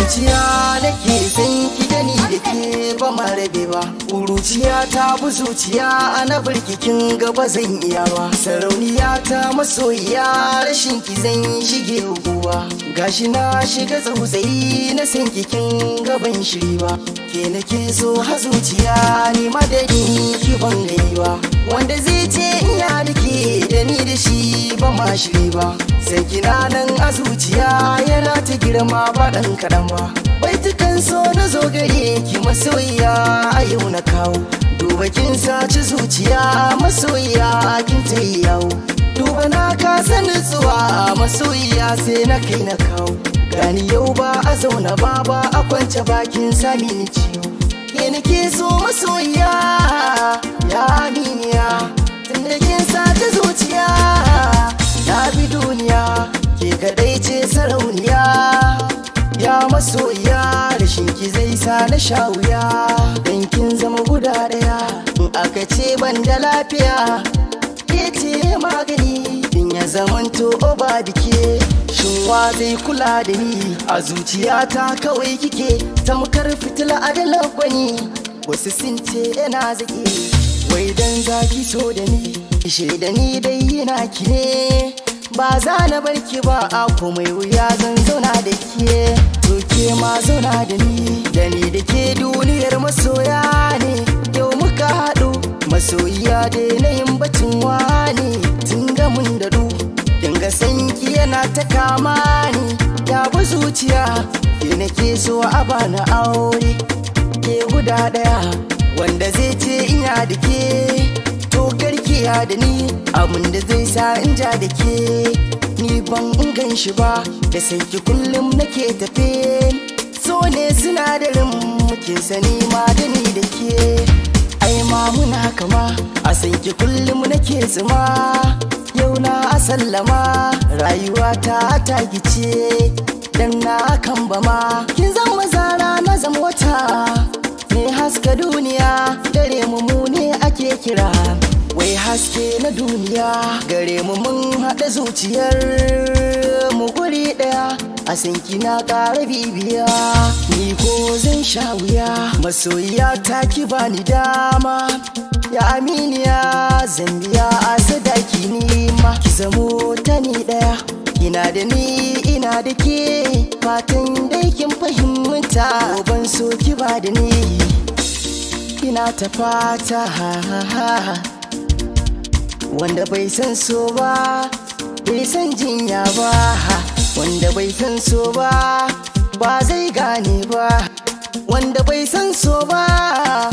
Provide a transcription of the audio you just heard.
zuciya nake san ki da ni da ke ba ma rabe ba. Kuruciya ta bu zuciya na birkikin gaba zan iya ba. Sarauniya ta masoyiya rashin ki zan shige guguwa. Gashi na shiga tsautsayi na san kikin gaban shiri ba. Ke nake so ha zuciya ni madadin ki ban gani ba. Wanda zai ce in ya rike da ni da shi ba ma shiri ba. Sai kina nan a zuciya yana ta girma ba dan kaɗan ba. Baitukan so na zo gare ki masoyiya a yau na kawo. Duba kin saci zuciya masoyiya kin ta yi yawo. Duba na kasa nutsuwa masoyiya sai na kai na kawo. Gani yau ba a zauna ba a kwance bakin sami ni ciwo. Ke nake so masoyiya ya aminiya, tunda kin saci zuciya na bi duniya. Ke kadai ce sarauniya ya masoyiya, rashin ki zai sa na sha wuya. Dan kin zama guda daya in aka ce ban da lafiya. Ke ce magani din ya zamanto ba dike. Shin wa zai kula da ni a zuciyata kawai kike tamkar fitila a dalar gwani. Wasu sun ce yana zaki wai dan zaki so da ni, ishe da ni dai yana ki ne. Ba za na bar ki ba a komai wuya zan zauna da ke. To ke ma zauna da ni da ke duniyar masoya ne. Yau muka haɗu masoyiya dai na yin batun wani. Tun ga mun daɗu dinga sanki yana ta kama ni. Ya bi zuciya ke nake so a bana aure. Ke guda ɗaya wanda zai ce ina da ke. To garkiya da ni abinda zai sa in ja da ke. Ni ban gan shi ba da sanki kullum nake tafe. So ne sinadarin mukin sani ma da ni da ke. Ai ma muna kama a sanki kullum nake zuma. Yau na sallama rayuwa ta gice dan na kan ba ma. Kin zama zara na zama wata me haska duniya. Dare mu ne ake kira wai haske na duniya. Gare mu mun haɗa zuciyar mu guri ɗaya. A sanki na ƙara bibiya ni ko zan sha wuya. Masoyiya ta ki bani dama ya aminiya. Zambiya a sadaki ni ma ki zamo ta ni ɗaya. Ina da ni ina da ke fatan dai kin fahimta. Ban so ki ba da ni ina ta fata wanda bai san so ba bai san jinya ba. Wanda bai san so ba ba zai gane ba. Wanda bai san so ba